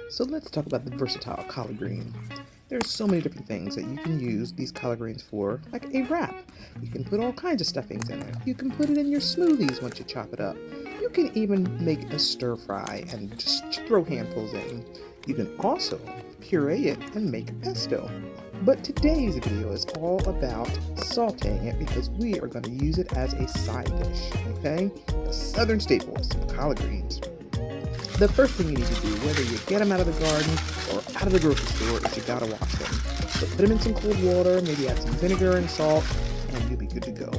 So let's talk about the versatile collard green. There's so many different things that you can use these collard greens for, like a wrap. You can put all kinds of stuffings in it. You can put it in your smoothies once you chop it up. You can even make a stir fry and just throw handfuls in. You can also puree it and make a pesto. But today's video is all about sauteing it because we are going to use it as a side dish, okay? A southern staple is some collard greens. The first thing you need to do, whether you get them out of the garden or out of the grocery store, is you gotta wash them. So put them in some cold water, maybe add some vinegar and salt, and you'll be good to go.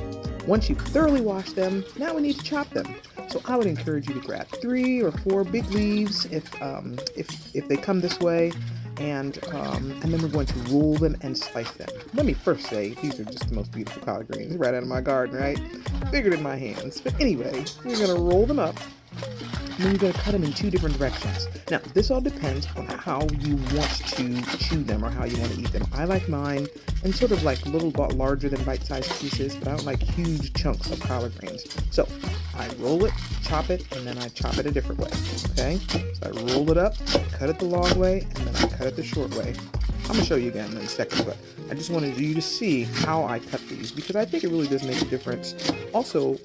Once you've thoroughly washed them, now we need to chop them. So I would encourage you to grab 3 or 4 big leaves if they come this way, and then we're going to roll them and slice them. Let me first say, these are just the most beautiful collard greens right out of my garden, right? Bigger than my hands. But anyway, we're gonna roll them up. And then you're going to cut them in 2 different directions. Now, this all depends on how you want to chew them or how you want to eat them. I like mine in sort of like a little bit larger than bite-sized pieces, but I don't like huge chunks of collard greens. So I roll it, chop it, and then I chop it a different way, okay? So I roll it up, cut it the long way, and then I cut it the short way. I'm going to show you again in a second, but I just wanted you to see how I cut these because I think it really does make a difference. Also,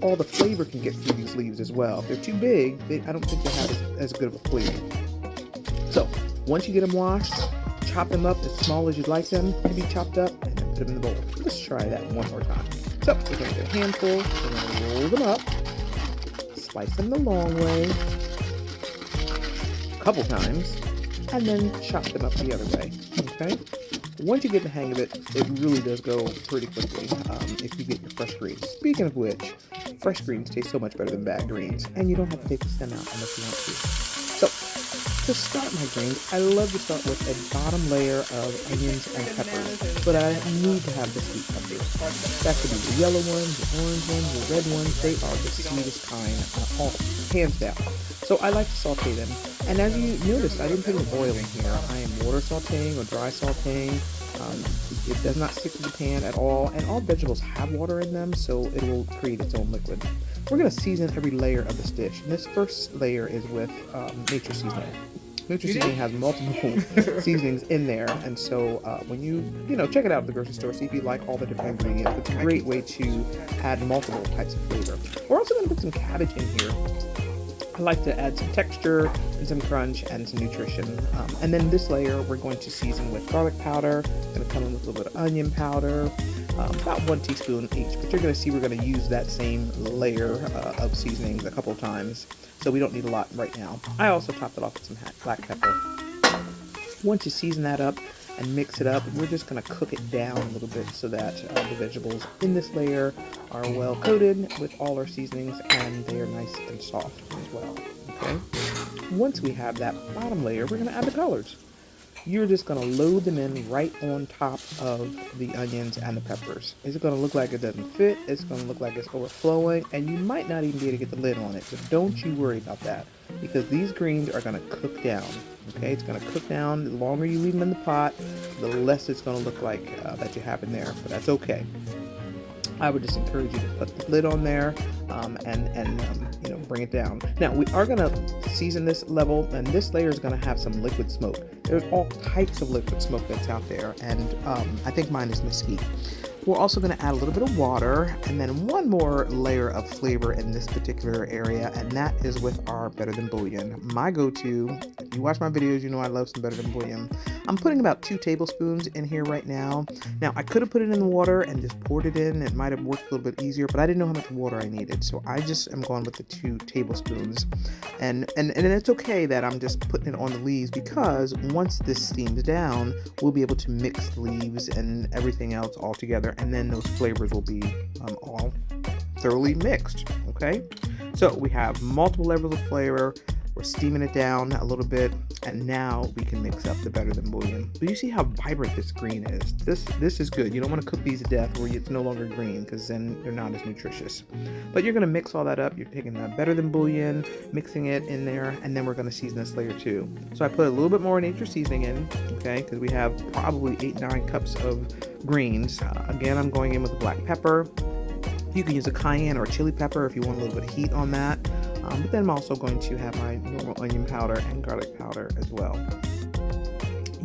all the flavor can get through these leaves as well. If they're too big, I don't think they have as good of a flavor. So, once you get them washed, chop them up as small as you'd like them to be chopped up, and then put them in the bowl. Let's try that one more time. So, we're going to get a handful, we're going to roll them up, slice them the long way, a couple times, and then chop them up the other way, okay? Once you get the hang of it, it really does go pretty quickly if you get your fresh greens. Speaking of which, fresh greens taste so much better than bad greens, and you don't have to take the stem out unless you want to. So, to start my greens, I love to start with a bottom layer of onions and peppers, but I need to have the sweet peppers. That could be the yellow ones, the orange ones, the red ones. They are the sweetest kind, all hands down. So I like to saute them. And as you noticed, I didn't put any oil in here. I am water sauteing or dry sauteing. It does not stick to the pan at all. And all vegetables have water in them, so it will create its own liquid. We're going to season every layer of this dish. And this first layer is with nature seasoning. Nature seasoning has multiple seasonings in there, and so when you check it out at the grocery store, see if you like all the different ingredients. It's a great way to add multiple types of flavor. We're also going to put some cabbage in here. I like to add some texture and some crunch and some nutrition. And then this layer we're going to season with garlic powder. Going to come in with a little bit of onion powder, about 1 teaspoon each. But you're going to see we're going to use that same layer of seasonings a couple of times. So we don't need a lot right now. I also topped it off with some black pepper. Once you season that up and mix it up, we're just going to cook it down a little bit so that the vegetables in this layer are well coated with all our seasonings and they are nice and soft as well. Okay. Once we have that bottom layer, we're going to add the collards. You're just going to load them in right on top of the onions and the peppers. It's going to look like it doesn't fit. It's going to look like it's overflowing, and you might not even be able to get the lid on it. But don't you worry about that because these greens are going to cook down. Okay, it's going to cook down. The longer you leave them in the pot, the less it's going to look like that you have in there. But that's okay. I would just encourage you to put the lid on there and bring it down. Now we are going to season this level, and this layer is going to have some liquid smoke. There's all types of liquid smoke that's out there, and I think mine is mesquite. We're also going to add a little bit of water and then one more layer of flavor in this particular area, and that is with our Better Than Bouillon. My go-to, if you watch my videos, you know I love some Better Than Bouillon. I'm putting about 2 tablespoons in here right now. Now, I could have put it in the water and just poured it in. It might have worked a little bit easier, but I didn't know how much water I needed, so I just am going with the 2 tablespoons. And it's okay that I'm just putting it on the leaves because once this steams down, we'll be able to mix the leaves and everything else all together, and then those flavors will be all thoroughly mixed. Okay, so we have multiple levels of flavor. We're steaming it down a little bit, and now we can mix up the Better Than Bouillon. But you see how vibrant this green is. This is good. You don't want to cook these to death where it's no longer green because then they're not as nutritious. But you're going to mix all that up. You're taking the Better Than Bouillon, mixing it in there, and then we're going to season this layer too. So I put a little bit more nature seasoning in, okay, because we have probably 8-9 cups of greens. Again, I'm going in with the black pepper. You can use a cayenne or a chili pepper if you want a little bit of heat on that. But then I'm also going to have my normal onion powder and garlic powder as well.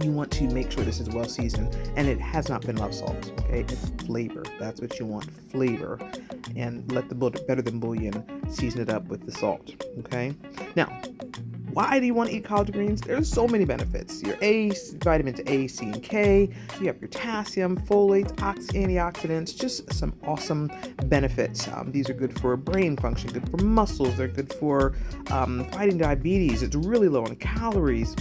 You want to make sure this is well seasoned, and it has not been a lot of salt. Okay, it's flavor. That's what you want, flavor. And let the Better Than Bouillon season it up with the salt. Okay. Now, why do you want to eat collard greens? There's so many benefits. Your vitamins A, C, and K. You have potassium, folates, antioxidants. Just some awesome benefits. These are good for brain function, good for muscles. They're good for fighting diabetes. It's really low in calories.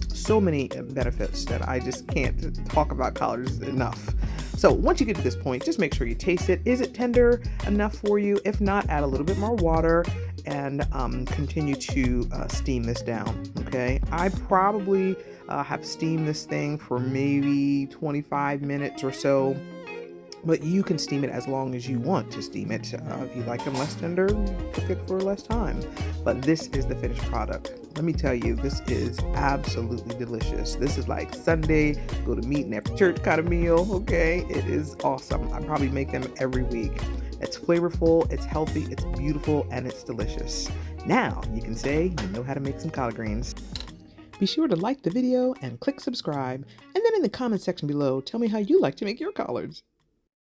So many benefits that I just can't talk about collards enough. So once you get to this point, just make sure you taste it. Is it tender enough for you? If not, add a little bit more water and continue to steam this down. Okay, I probably have steamed this thing for maybe 25 minutes or so. But you can steam it as long as you want to steam it. If you like them less tender, cook it for less time. But this is the finished product. Let me tell you, this is absolutely delicious. This is like Sunday, go to meeting after church kind of meal, okay? It is awesome. I probably make them every week. It's flavorful, it's healthy, it's beautiful, and it's delicious. Now, you can say you know how to make some collard greens. Be sure to like the video and click subscribe. And then in the comment section below, tell me how you like to make your collards.